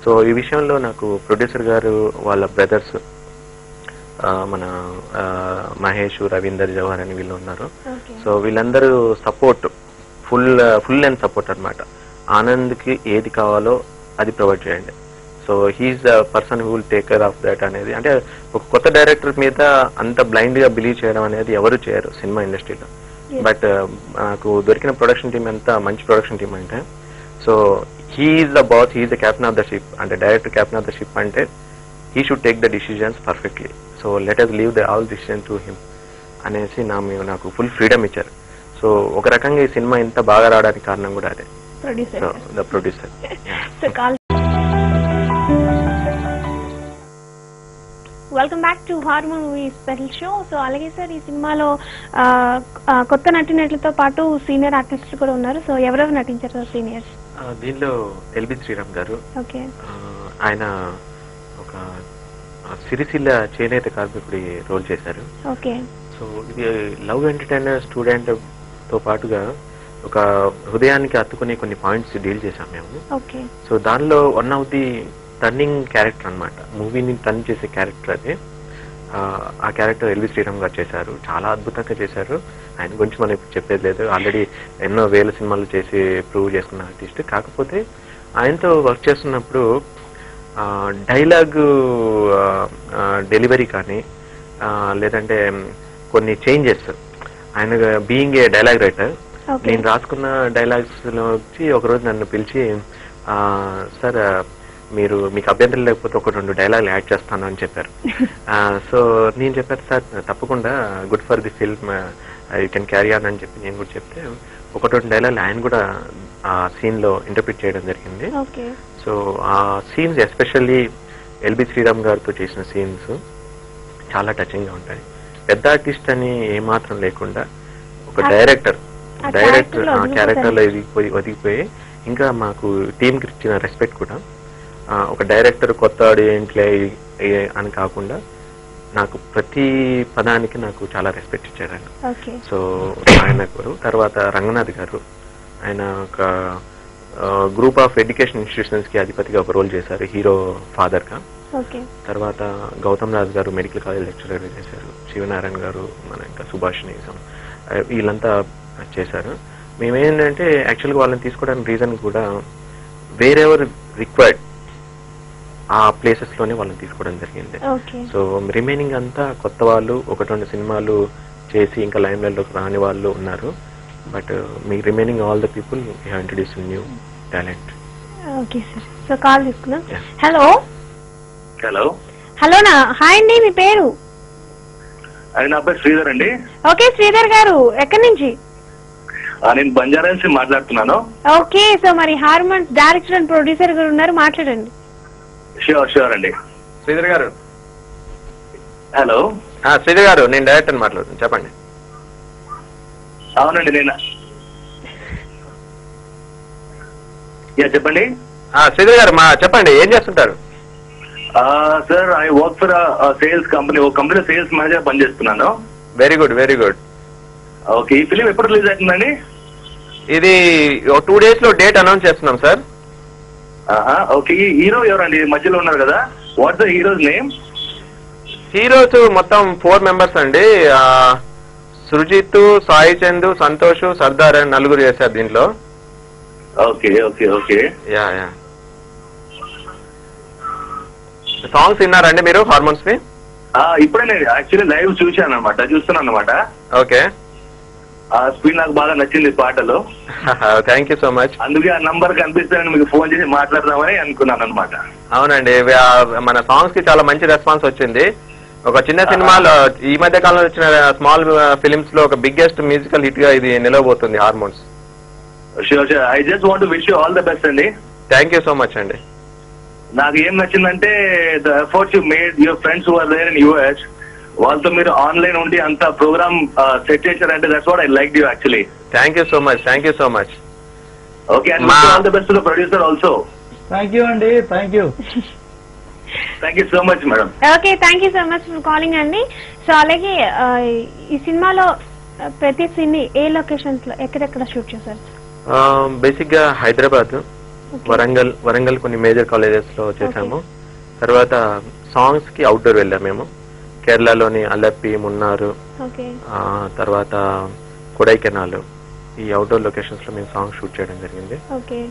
So ఈ విషయంలో నాకు ప్రొడ్యూసర్ గారు వాళ్ళ బ్రదర్స్ మన మహేష్, రవీందర్, జవహర్ అని వీళ్ళు ఉన్నారు. సో వీళ్ళందరూ సపోర్ట్ ఫుల్ అండ్ సపోర్ట్ అనమాట. ఆనంద్కి ఏది కావాలో అది ప్రొవైడ్ చేయండి. So he's the person who will take care of that అనేది. అంటే ఒక కొత్త డైరెక్టర్ మీద అంత బ్లైండ్ గా బిలీవ్ చేయడం అనేది ఎవరు చేయరు సినిమా ఇండస్ట్రీలో. బట్ నాకు దొరికిన ప్రొడక్షన్ టీం ఎంత మంచి ప్రొడక్షన్ టీం అంటే, so he's the boss, he's the captain of the ship. అంటే director captain of the ship అంటే he should take the decisions perfectly. So let us leave the all decision to him అనేసి నాకు full freedom ఇచ్చారు. So ఒక రకంగా ఈ cinema ఇంత బాగా రావడానికి కారణం కూడా అదే, the producer. Welcome back to hormone movie special show. So అలాగే సార్, ఈ సినిమాలో కొత్త నటినట్లతో పాటు సీనియర్ ఆర్టిస్టులు కూడా ఉన్నారు. సో ఎవరెవరు నటించారు సార్ సీనియర్స్? దీనిలో ఎల్బి శ్రీరామ్ గారు, ఆయన ఒక సిరిసిల్ల చేనేత కార్మికుడి రోల్ చేశారు. సో ఇది లవ్ ఎంటర్టైనర్ స్టూడెంట్ తో పాటుగా ఒక హృదయానికి హత్తుకునే కొన్ని పాయింట్స్ డీల్ చేశాం మేము. సో దానిలో one of the turning character అనమాట, మూవీని టర్న్ చేసే క్యారెక్టర్ అది. ఆ క్యారెక్టర్ ఎల్వి శ్రీరామ్ గారు చేశారు, చాలా అద్భుతంగా చేశారు. ఆయన గురించి మనం ఇప్పుడు చెప్పేది లేదు, ఆల్రెడీ ఎన్నో వేల సినిమాలు చేసి ప్రూవ్ చేసుకున్న ఆర్టిస్ట్. కాకపోతే ఆయనతో వర్క్ చేస్తున్నప్పుడు డైలాగ్ డెలివరీ కానీ లేదంటే కొన్ని చేంజెస్, ఆయన బీయింగ్ ఏ డైలాగ్ రైటర్, నేను రాసుకున్న డైలాగ్స్ లో వచ్చి ఒకరోజు నన్ను పిలిచి, సార్ మీకు అభ్యంతరం లేకపోతే ఒక 2 డైలాగులు యాడ్ చేస్తాను అని చెప్పారు. సో నేను చెప్పాను, సార్ తప్పకుండా, good for the film, you can carry on అని చెప్పి నేను కూడా చెప్తే 1-2 డైలాగులు ఆయన కూడా ఆ సీన్ లో ఇంటర్ప్రిట్ చేయడం జరిగింది. సో ఆ సీన్స్ ఎస్పెషల్లీ ఎల్బి శ్రీరామ్ గారితో చేసిన సీన్స్ చాలా టచింగ్ గా ఉంటాయి. పెద్ద ఆర్టిస్ట్ అని ఏమాత్రం లేకుండా ఒక డైరెక్టర్ క్యారెక్టర్ లో ఒదిగిపోయి, ఇంకా మాకు టీమ్ కి ఇచ్చిన రెస్పెక్ట్ కూడా, ఒక డైరెక్టర్ కొత్త ఏంట్లే అని కాకుండా నాకు ప్రతి పదానికి నాకు చాలా రెస్పెక్ట్ ఇచ్చారు ఆయన. సో ఆయన తర్వాత రంగనాథ్ గారు, ఆయన ఒక గ్రూప్ ఆఫ్ ఎడ్యుకేషన్ ఇన్స్టిట్యూషన్స్ కి అధిపతిగా ఒక రోల్ చేశారు, హీరో ఫాదర్ గా. తర్వాత గౌతమ్ రాజ్ గారు మెడికల్ కాలేజ్ లెక్చరర్ చేశారు, శివనారాయణ గారు, మన ఇంకా సుభాషిణి, వీళ్ళంతా చేశారు. మేమేంటంటే యాక్చువల్గా వాళ్ళని తీసుకోవడానికి రీజన్ కూడా వేరెవర్ రిక్వైర్డ్ ఆ ప్లేసెస్ లోనే వాళ్ళని తీసుకోవడం జరిగింది. సో రిమైనింగ్ అంతా కొత్త వాళ్ళు, 1-2 సినిమాలు చేసి ఇంకా లైమ్ లైట్ లోకి రాని వాళ్ళు ఉన్నారు. But me remaining all the people you have introduced new talent. Okay sir. So call తీసుకున్నాం. హలో హలో హలో నా హాయ్ అండి, మీ పేరు? అది నా పేరు శ్రీధర్ అండి. ఓకే శ్రీధర్ గారు, ఎక్కడి నుంచి? నేను బంజారా నుంచి మాట్లాడుతున్నాను. ఓకే, సో మరి హార్మోన్ డైరెక్టర్ అండ్ ప్రొడ్యూసర్ గారు ఉన్నారు, మాట్లాడండి. షూర్ అండి. శ్రీధర్ గారు. హలో శ్రీధర్ గారు, నేను డైరెక్టర్ మాట్లాడుతున్నాను, చెప్పండి. అవునండి, నేను చెప్పండి. శ్రీధర్ గారు చెప్పండి, ఏం చేస్తుంటారు? Sir, I work for sales company. ఒక కంపెనీలో సేల్స్ మేనేజర్ పనిచేస్తున్నాను. Very good, very good. Okay, ఈ ఫిలిం ఎప్పుడు రిలీజ్ అవుతుందండి? ఇది 2 days లో డేట్ అనౌన్స్ చేస్తున్నాం సార్. ఓకే, ఈ హీరో ఎవరండి మధ్యలో ఉన్నారు కదా? What's the heroes name? Heroes మొత్తం 4 members అండి. సృజిత్, సాయి చందు, సంతోష్, సర్దార్ అని 4 చేశారు దీంట్లో. Okay okay okay. Yeah songs విన్నారండి మీరు హార్మోన్స్ వి? ఇప్పుడే నేను యాక్చువల్లీ లైవ్ చూశాను అనమాట, చూస్తున్నాను అనమాట. ఓకే, స్పీడ్ నాకు బాగా నచ్చింది పాటలో. Thank you so much. అందుకే ఆ నంబర్ కనిపిస్తానని మీకు ఫోన్ చేసి మాట్లాడదామని అనుకున్నాను అనమాట. అవునండి, మన సాంగ్స్ కి చాలా మంచి రెస్పాన్స్ వచ్చింది. ఒక చిన్న సినిమాలో ఈ మధ్య కాలంలో వచ్చిన స్మాల్ ఫిలిమ్స్ లో ఒక బిగ్గెస్ట్ మ్యూజికల్ హిట్ గా ఇది నిలవబోతుంది Hormones. Sure. I just want to wish you all the best అండి. థ్యాంక్ యూ సో మచ్ అండి. నాకు ఏం నచ్చిందంటే the efforts you made, your friends who are there in US, వాళ్ళతో మీరు ఆన్లైన్ ఉండి అంత ప్రోగ్రామ్ సెట్ చేశారంటే that's what I like you actually. Thank you so much, thank you so much. Okay, and all the best to the producer also. Thank you అండి, thank you. Thank you so much madam. Okay, thank you so much for calling అండి. So అలాగే ఈ సినిమాలో ప్రతి seen a locations లో ఎక్కడెక్కడ shoot చేశారు? Basic గా హైదరాబాద్, వరంగల్ కొన్ని మేజర్ కాలేజెస్ లో చేసాము. తర్వాత సాంగ్స్ కి అవుట్డోర్ వెళ్ళాము మేము. కేరళలోని అల్లప్పి, మున్నారు, తర్వాత కొడైకెనాల్, ఈ అవుట్డోర్ లొకేషన్స్ లో మేము సాంగ్ షూట్ చేయడం జరిగింది.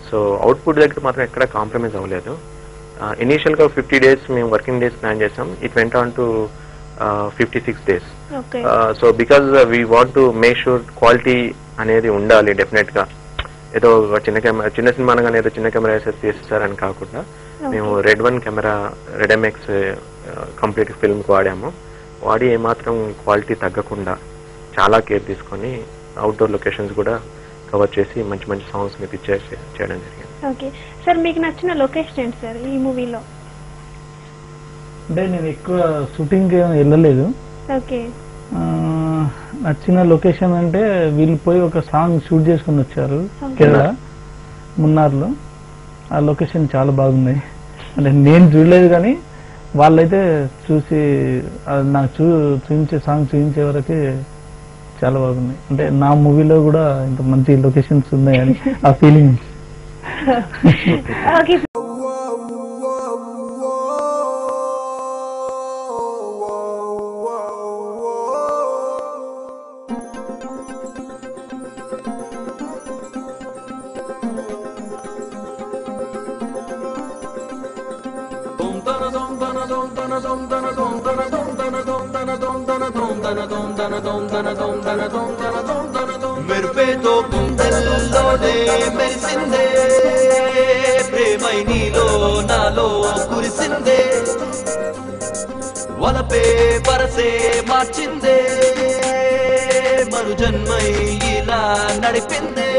సో అవుట్పుట్ దగ్గర మాత్రం ఎక్కడ కాంప్రమైజ్ అవ్వలేదు. ఇనీషియల్ గా 50 days మేము వర్కింగ్ డేస్ ప్లాన్ చేసాం. It went on to 56 days. So because we want to make sure quality అనేది ఉండాలి డెఫినెట్ గా. ఏదో చిన్న సినిమా అనగానే ఏదో చిన్న కెమెరా వేసేసి తీసేస్తారని కాకుండా మేము red 1 camera, red MX complete film వాడి ఏమాత్రం క్వాలిటీ తగ్గకుండా చాలా కేర్ తీసుకొని అవుట్డోర్ లొకేషన్స్ కూడా కవర్ చేసి మంచి మంచి సాంగ్స్ ని పిక్చర్ చేయడం జరిగింది. ఓకే సార్, మీకు నచ్చిన లొకేషన్ ఏంటి సార్ ఈ మూవీలో? అంటే నేను ఎక్కువ షూటింగ్ వెళ్ళలేదు. ఓకే, నచ్చిన లొకేషన్ అంటే వీళ్ళు పోయి ఒక సాంగ్ షూట్ చేసుకుని వచ్చారు కేరళ, మున్నార్లో. ఆ లొకేషన్ చాలా బాగుంది. అంటే నేను చూడలేదు కానీ వాళ్ళైతే చూసి నాకు చూపించే సాంగ్ చూపించే వరకు చాలా బాగుంది. అంటే నా మూవీలో కూడా ఇంత మంచి లొకేషన్స్ ఉన్నాయని ఆ ఫీలింగ్. ఓకే మెరుపేతో గుండెల్లోనే మెరిసిందే, ప్రేమై నీలో నాలో కురిసిందే, వలపే వరసే మార్చిందే, మరు జన్మై ఇలా నడిపిందే.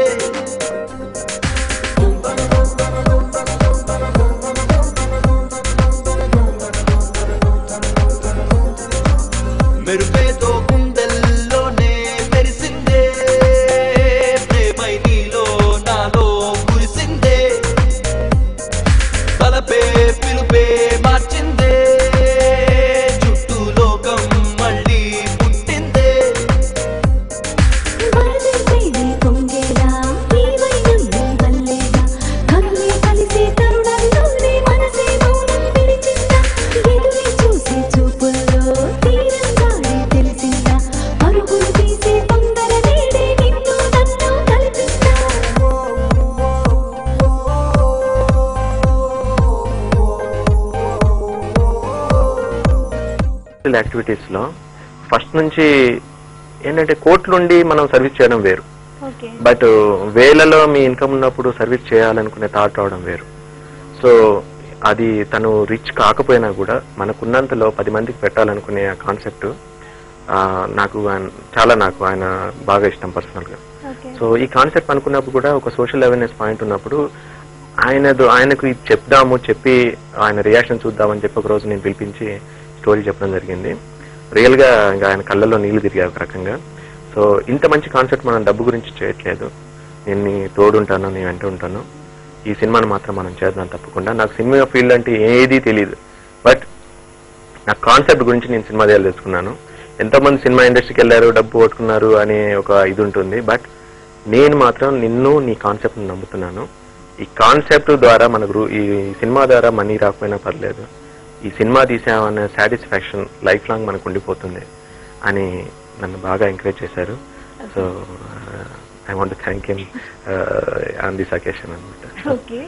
మెరుపేతో గుండెల్లోనే మెరిసిందే, ప్రేమై నీలో నాలో కురిసిందే, తలపే పిలుపే మార్చిందే, చుట్టూ లోకం మళ్ళీ పుట్టిందే. యాక్టివిటీస్ లో ఫస్ట్ నుంచి ఏంటంటే కోట్లుండి మనం సర్వీస్ చేయడం వేరు, బట్ వేలలో మీ ఇన్కమ్ ఉన్నప్పుడు సర్వీస్ చేయాలనుకునే థాట్ రావడం వేరు. సో అది తను రిచ్ కాకపోయినా కూడా మనకున్నంతలో 10 మందికి పెట్టాలనుకునే కాన్సెప్ట్ నాకు ఆయన బాగా ఇష్టం పర్సనల్ గా. సో ఈ కాన్సెప్ట్ అనుకున్నప్పుడు కూడా ఒక సోషల్ అవేర్నెస్ పాయింట్ ఉన్నప్పుడు ఆయనకు ఇది చెప్దాము, చెప్పి ఆయన రియాక్షన్ చూద్దామని చెప్పి ఒక రోజు నేను పిలిపించి స్టోరీ చెప్పడం జరిగింది. రియల్ గా ఇంకా ఆయన కళ్ళల్లో నీళ్లు తిరిగాయి ఒక రకంగా. సో ఇంత మంచి కాన్సెప్ట్ మనం డబ్బు గురించి చేయట్లేదు, నేను నీ తోడుంటాను, నీ వెంట ఉంటాను, ఈ సినిమాను మాత్రం మనం చేద్దాం తప్పకుండా. నాకు సినిమా ఫీల్డ్ అంటే ఏదీ తెలియదు, బట్ నా కాన్సెప్ట్ గురించి నేను సినిమా తెలుసుకున్నాను. ఎంతో మంది సినిమా ఇండస్ట్రీకి వెళ్ళారు, డబ్బు కొట్టుకున్నారు అనే ఒక ఇది ఉంటుంది, బట్ నేను మాత్రం నిన్ను, నీ కాన్సెప్ట్ నమ్ముతున్నాను. ఈ కాన్సెప్ట్ ద్వారా మనకు ఈ సినిమా ద్వారా మనీ రాకపోయినా పర్లేదు, ఈ సినిమా తీసామనే సాటిస్ఫాక్షన్ లైఫ్ లాంగ్ మనకు ఉండిపోతుంది అని నన్ను బాగా ఎంకరేజ్ చేశారు. So I want to thank him on this occasion అన్నమాట. ఓకే.